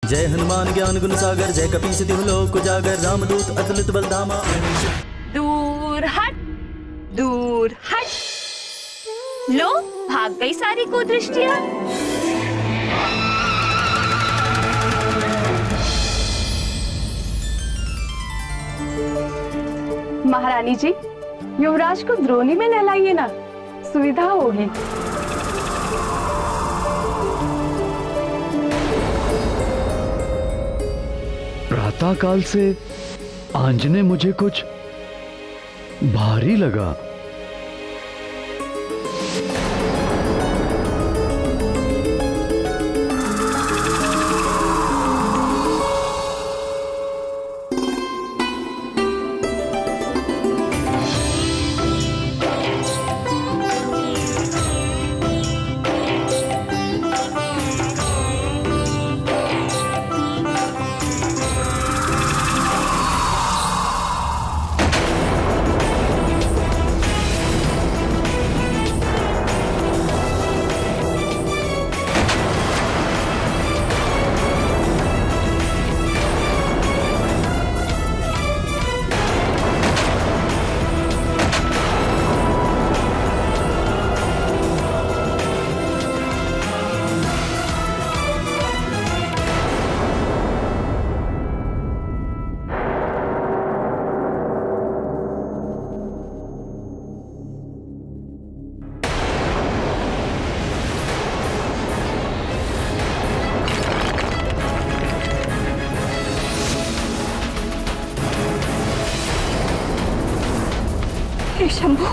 जय हनुमान ज्ञान गुण सागर, जय कपीस तिहु लोक उजागर, रामदूत अतुलित बल धामा। दूर हट, दूर हट। लो, भाग गई सारी कुदृष्टियां। महारानी जी, युवराज को द्रोणी में नहलाइए ना, सुविधा होगी। प्रातःकाल से आंजने मुझे कुछ भारी लगा। हे शंभू,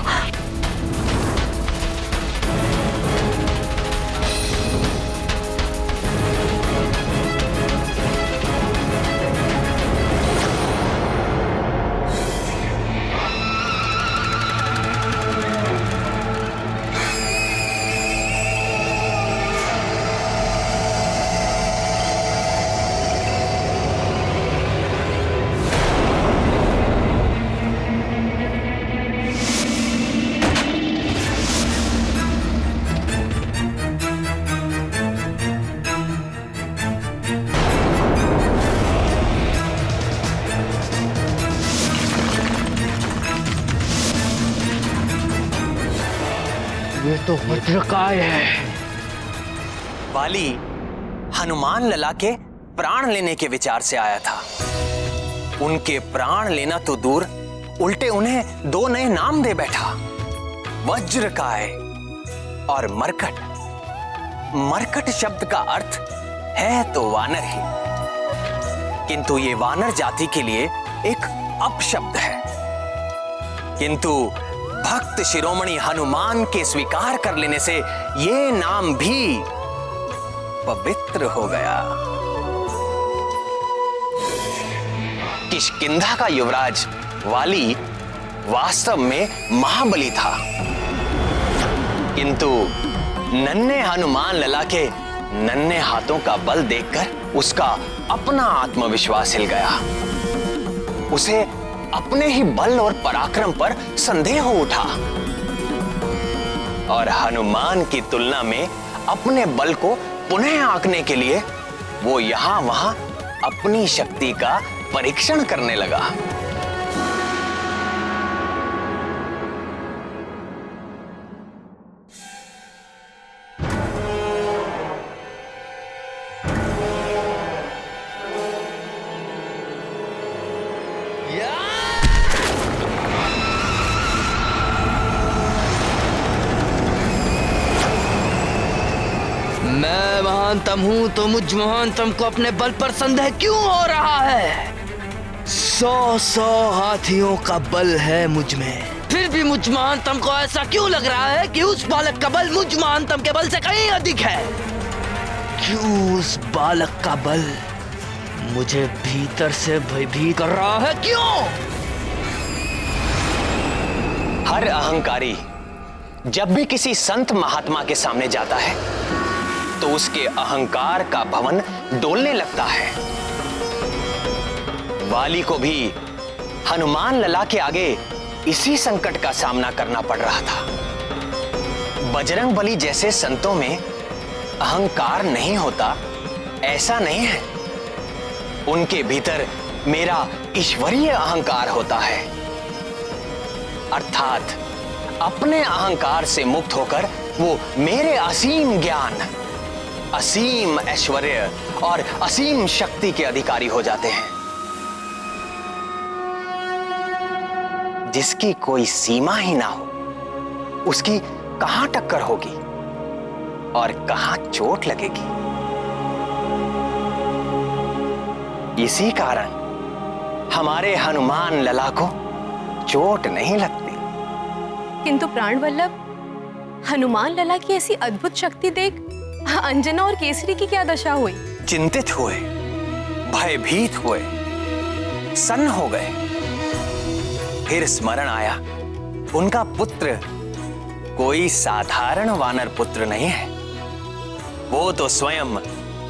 ये तो वज्रकाय है। वाली हनुमान लला के प्राण लेने के विचार से आया था। उनके प्राण लेना तो दूर, उल्टे उन्हें दो नए नाम दे बैठा, वज्रकाय और मरकट। मरकट शब्द का अर्थ है तो वानर ही, किंतु ये वानर जाति के लिए एक अपशब्द है। किंतु भक्त शिरोमणि हनुमान के स्वीकार कर लेने से ये नाम भी पवित्र हो गया। किष्किंधा का युवराज वाली वास्तव में महाबली था, किंतु नन्हे हनुमान लला के नन्हे हाथों का बल देखकर उसका अपना आत्मविश्वास हिल गया। उसे अपने ही बल और पराक्रम पर संदेह हो उठा और हनुमान की तुलना में अपने बल को पुनः आंकने के लिए वो यहां वहां अपनी शक्ति का परीक्षण करने लगा। मैं महानतम हूं तो मुझ महानतम को अपने बल पर संदेह क्यों हो रहा है? 100 हाथियों का बल है मुझ में, फिर भी मुझ महानतम को ऐसा क्यों लग रहा है कि उस बालक का बल मुझ महानतम के बल से कहीं अधिक है? क्यों उस बालक का बल मुझे भीतर से भयभीत कर रहा है? क्यों? हर अहंकारी जब भी किसी संत महात्मा के सामने जाता है तो उसके अहंकार का भवन डोलने लगता है। वाली को भी हनुमान लला के आगे इसी संकट का सामना करना पड़ रहा था। बजरंग बली जैसे संतों में अहंकार नहीं होता ऐसा नहीं है, उनके भीतर मेरा ईश्वरीय अहंकार होता है, अर्थात अपने अहंकार से मुक्त होकर वो मेरे असीम ज्ञान, असीम ऐश्वर्य और असीम शक्ति के अधिकारी हो जाते हैं, जिसकी कोई सीमा ही ना हो, उसकी कहां टक्कर होगी और कहां चोट लगेगी। इसी कारण हमारे हनुमान लला को चोट नहीं लगती। किंतु प्राण वल्लभ, हनुमान लला की ऐसी अद्भुत शक्ति देख अंजना और केसरी की क्या दशा हुई? चिंतित हुए, भयभीत हुए, सन्न हो गए। फिर स्मरण आया, उनका पुत्र कोई साधारण वानर पुत्र नहीं है, वो तो स्वयं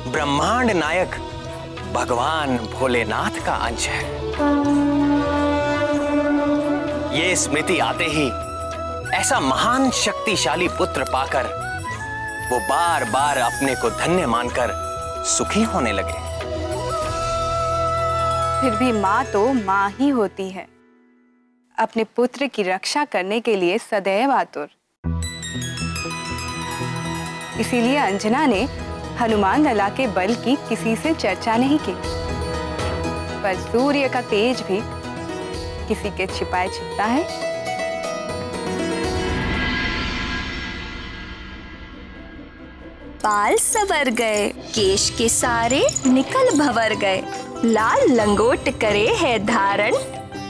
ब्रह्मांड नायक भगवान भोलेनाथ का अंश है। ये स्मृति आते ही ऐसा महान शक्तिशाली पुत्र पाकर वो बार बार अपने को धन्य मानकर सुखी होने लगे। फिर भी माँ तो माँ ही होती है, अपने पुत्र की रक्षा करने के लिए सदैव आतुर। इसीलिए अंजना ने हनुमान लला के बल की किसी से चर्चा नहीं की, पर सूर्य का तेज भी किसी के छिपाए छिपता है। बाल सवर गए, केश के सारे निकल भवर गए, लाल लंगोट करे है धारण,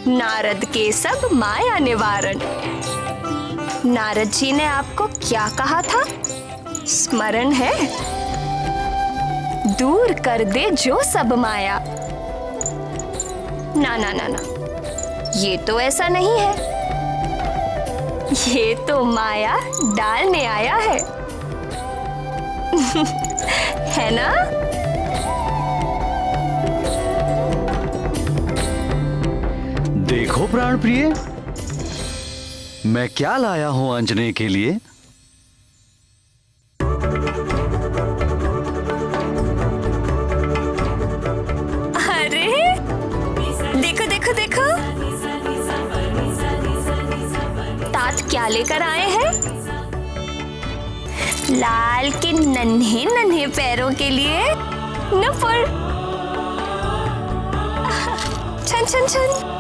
नारद के सब माया निवारण। नारद जी ने आपको क्या कहा था? स्मरण है? दूर कर दे जो सब माया। ना ना ना ना, ये तो ऐसा नहीं है, ये तो माया डालने आया है। है ना? देखो प्राण प्रिय, मैं क्या लाया हूं अंजने के लिए। अरे देखो देखो देखो, तात क्या लेकर आए हैं? लाल के नन्हे नन्हे पैरों के लिए नुपुर। छन छन छन।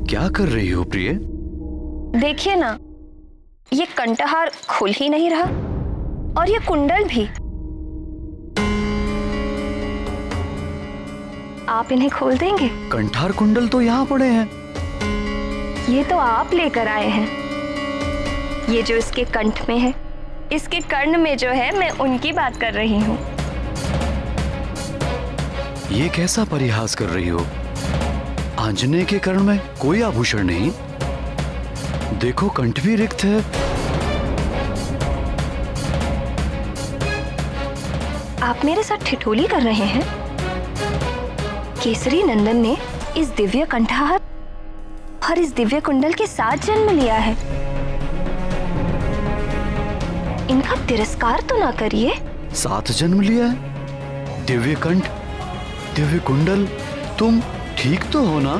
क्या कर रही हो प्रिय? देखिए ना, ये कंठहार खुल ही नहीं रहा और ये कुंडल भी। आप इन्हें खोल देंगे? कंठार कुंडल तो यहाँ पड़े हैं। ये तो आप लेकर आए हैं। ये जो इसके कंठ में है, इसके कर्ण में जो है, मैं उनकी बात कर रही हूँ। ये कैसा परिहास कर रही हो? आंजने के कर्ण में कोई आभूषण नहीं, देखो कंठ भी रिक्त है। आप मेरे साथ ठिठोली कर रहे हैं? केसरी नंदन ने इस दिव्य कंठहार और इस दिव्य कुंडल के साथ जन्म लिया है। इनका तिरस्कार तो ना करिए। साथ जन्म लिया है? दिव्य कंठ, दिव्य कुंडल, तुम ठीक तो हो ना?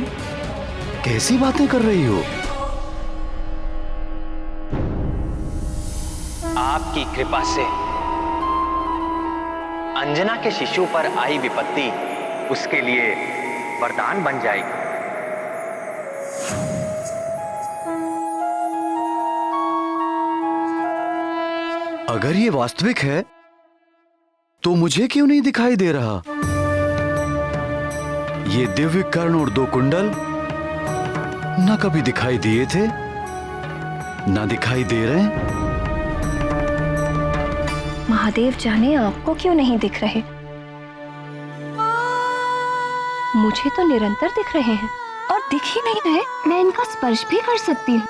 कैसी बातें कर रही हो? आपकी कृपा से अंजना के शिशु पर आई विपत्ति उसके लिए वरदान बन जाएगी। अगर ये वास्तविक है तो मुझे क्यों नहीं दिखाई दे रहा? ये दिव्य कर्ण और दो कुंडल ना कभी दिखाई दिए थे, ना दिखाई दे रहे हैं। महादेव जाने आपको क्यों नहीं दिख रहे। मुझे तो निरंतर दिख रहे हैं और दिख ही नहीं रहे। मैं इनका स्पर्श भी कर सकती हूँ।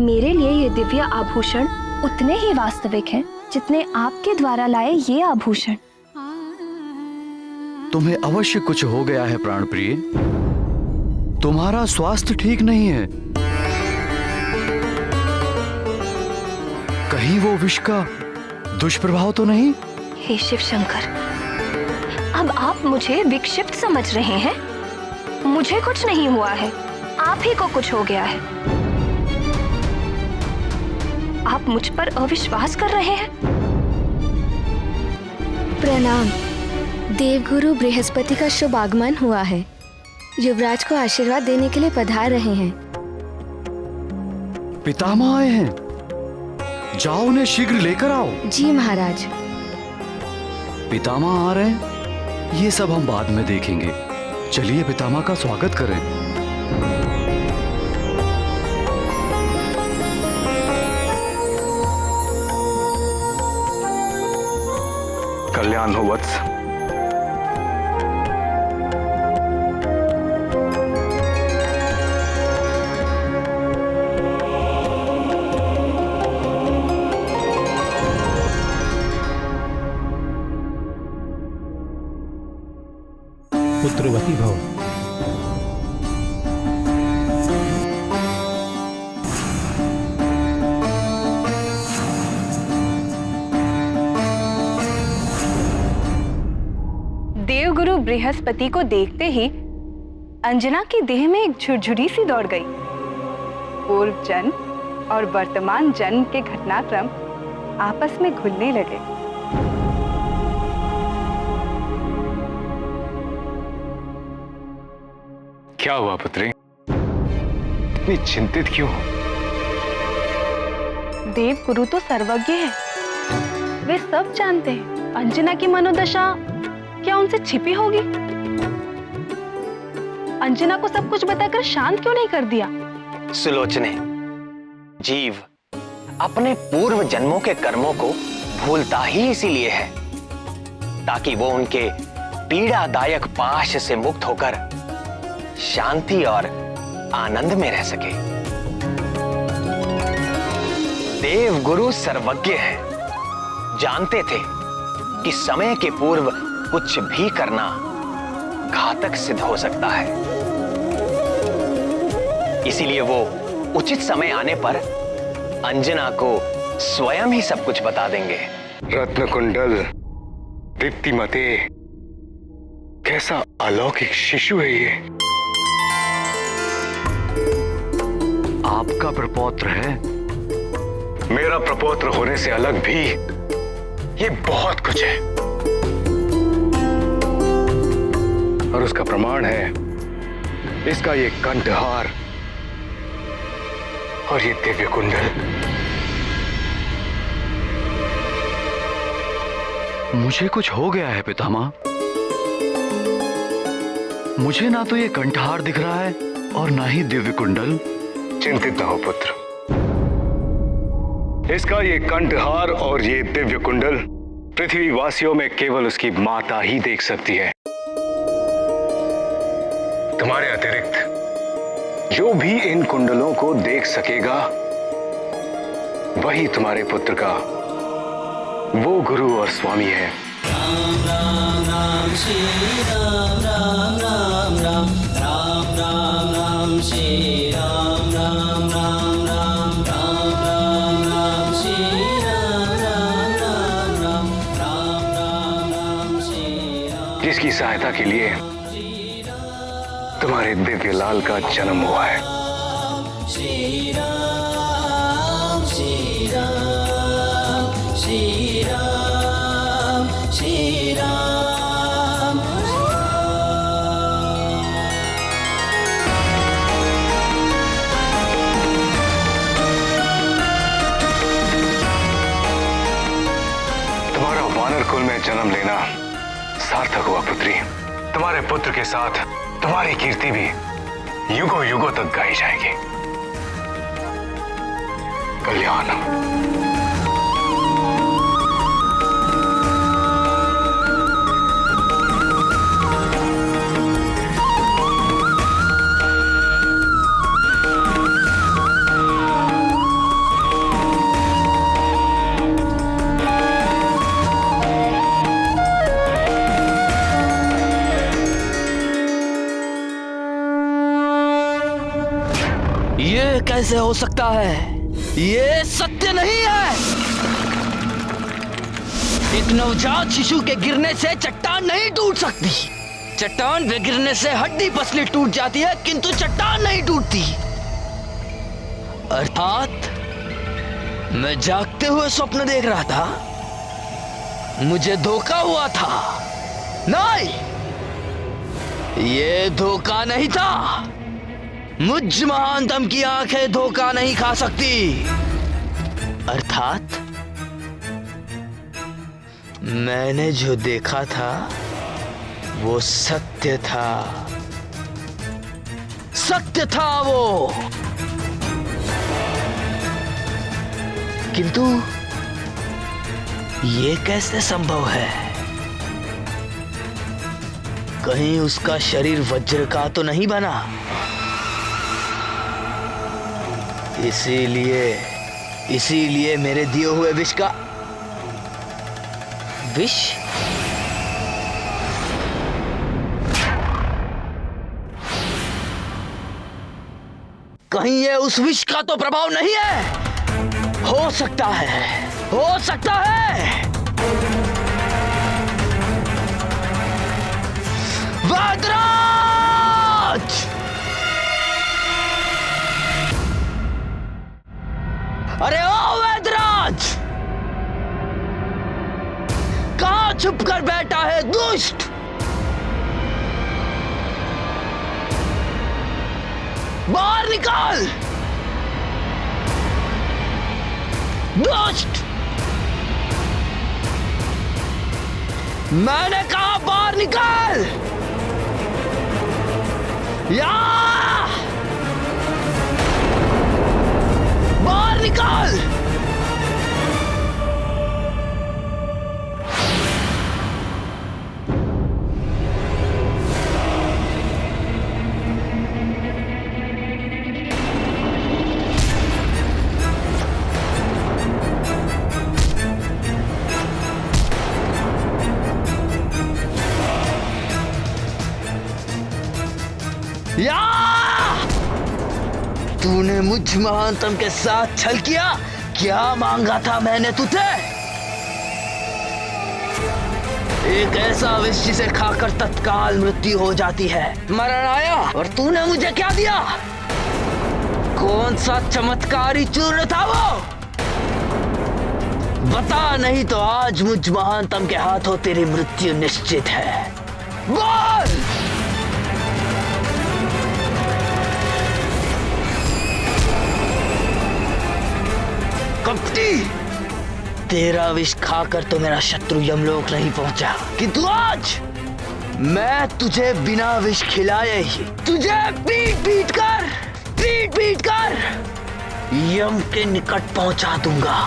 मेरे लिए ये दिव्य आभूषण उतने ही वास्तविक हैं जितने आपके द्वारा लाए ये आभूषण। तुम्हें अवश्य कुछ हो गया है प्राण प्रिय। तुम्हारा स्वास्थ्य ठीक नहीं है। कहीं वो विष का दुष्प्रभाव तो नहीं? हे शिव शंकर, अब आप मुझे विक्षिप्त समझ रहे हैं। मुझे कुछ नहीं हुआ है, आप ही को कुछ हो गया है। आप मुझ पर अविश्वास कर रहे हैं। प्रणाम। देवगुरु बृहस्पति का शुभ आगमन हुआ है। युवराज को आशीर्वाद देने के लिए पधार रहे हैं। पितामह आए हैं, जाओ उन्हें शीघ्र लेकर आओ। जी महाराज। पितामह आ रहे हैं, ये सब हम बाद में देखेंगे। चलिए पितामह का स्वागत करें। कल्याण हो वत्स। पुत्रवती भव। देवगुरु बृहस्पति को देखते ही अंजना की देह में एक झुरझुरी सी दौड़ गई। पूर्व जन्म और वर्तमान जन्म के घटनाक्रम आपस में घुलने लगे। क्या हुआ पुत्री? इतनी चिंतित क्यों हो? देवगुरु तो सर्वज्ञ है, वे सब जानते हैं। अंजना की मनोदशा क्या उनसे छिपी होगी? अंजना को सब कुछ बताकर शांत क्यों नहीं कर दिया? सुलोचने, जीव अपने पूर्व जन्मों के कर्मों को भूलता ही इसीलिए है ताकि वो उनके पीड़ादायक पाश से मुक्त होकर शांति और आनंद में रह सके। देवगुरु सर्वज्ञ है, जानते थे कि समय के पूर्व कुछ भी करना घातक सिद्ध हो सकता है। इसीलिए वो उचित समय आने पर अंजना को स्वयं ही सब कुछ बता देंगे। रत्न कुंडल, दीप्तिमते, कैसा अलौकिक शिशु है ये। आपका प्रपौत्र है। मेरा प्रपौत्र होने से अलग भी ये बहुत कुछ है, और उसका प्रमाण है इसका ये कंठहार और ये दिव्य कुंडल। मुझे कुछ हो गया है पितामह। मुझे ना तो ये कंठहार दिख रहा है और ना ही दिव्य कुंडल। चिंतित न हो पुत्र, इसका ये कंठहार और ये दिव्य कुंडल पृथ्वी वासियों में केवल उसकी माता ही देख सकती है। तुम्हारे अतिरिक्त जो भी इन कुंडलों को देख सकेगा वही तुम्हारे पुत्र का वो गुरु और स्वामी है। राम राम राम श्री राम राम राम राम राम राम राम श्री राम राम राम राम राम राम राम श्री राम राम राम राम राम राम राम श्री राम। जिसकी सहायता के लिए तुम्हारे दिव्य लाल का जन्म हुआ है। श्री राम श्री राम श्री राम श्री राम। तुम्हारा वानर कुल में जन्म लेना सार्थक हुआ पुत्री। तुम्हारे पुत्र के साथ तुम्हारी कीर्ति भी युगों युगों तक गाई जाएगी। कल्याण। कैसे हो सकता है? ये सत्य नहीं है। एक नवजात शिशु के गिरने से चट्टान नहीं टूट सकती। चट्टान पे गिरने से हड्डी पसली टूट जाती है, किंतु चट्टान नहीं टूटती। अर्थात मैं जागते हुए स्वप्न देख रहा था, मुझे धोखा हुआ था। नहीं, ये धोखा नहीं था। मुझ महानतम की आंखें धोखा नहीं खा सकती। अर्थात मैंने जो देखा था वो सत्य था। सत्य था वो। किंतु ये कैसे संभव है? कहीं उसका शरीर वज्र का तो नहीं बना? इसीलिए मेरे दिए हुए विष का विष कहीं ये उस विष का तो प्रभाव नहीं है? हो सकता है, हो सकता है। वैदराज! अरे ओ वैदराज, कहां छुप कर बैठा है दुष्ट? बाहर निकाल दुष्ट! मैंने कहा बाहर निकाल! या बाहर निकाल! या! तूने मुझ महानतम के साथ छल किया। क्या मांगा था मैंने तुझे? एक ऐसा विष जिसे खाकर तत्काल मृत्यु हो जाती है। मरण आया और तूने मुझे क्या दिया? कौन सा चमत्कारी चूर्ण था वो? बता, नहीं तो आज मुझ महानतम के हाथों तेरी मृत्यु निश्चित है। बोल! कपटी! तेरा विष खाकर तो मेरा शत्रु यमलोक नहीं पहुंचा, किंतु आज मैं तुझे बिना विष खिलाए ही तुझे पीट पीट कर यम के निकट पहुंचा दूंगा।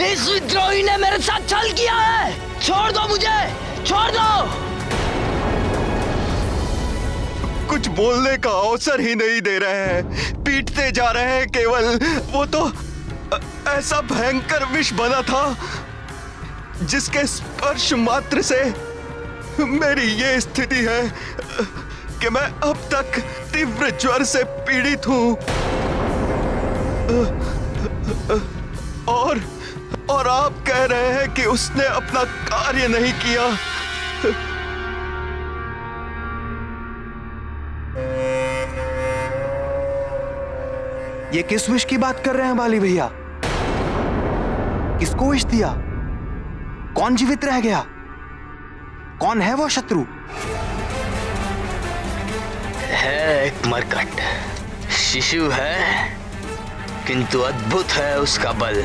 इस विद्रोही ने मेरे साथ छल किया है। छोड़ दो मुझे, छोड़ दो। कुछ बोलने का अवसर ही नहीं दे रहे हैं, पीटते जा रहे हैं केवल। वो तो ऐसा भयंकर विष बना था जिसके स्पर्श मात्र से मेरी ये स्थिति है कि मैं अब तक तीव्र ज्वर से पीड़ित हूं। और आप कह रहे हैं कि उसने अपना कार्य नहीं किया। ये किस विष की बात कर रहे हैं बाली भैया? किसको विष दिया? कौन जीवित रह गया? कौन है वो शत्रु? है एक मरकट शिशु है, किंतु अद्भुत है उसका बल।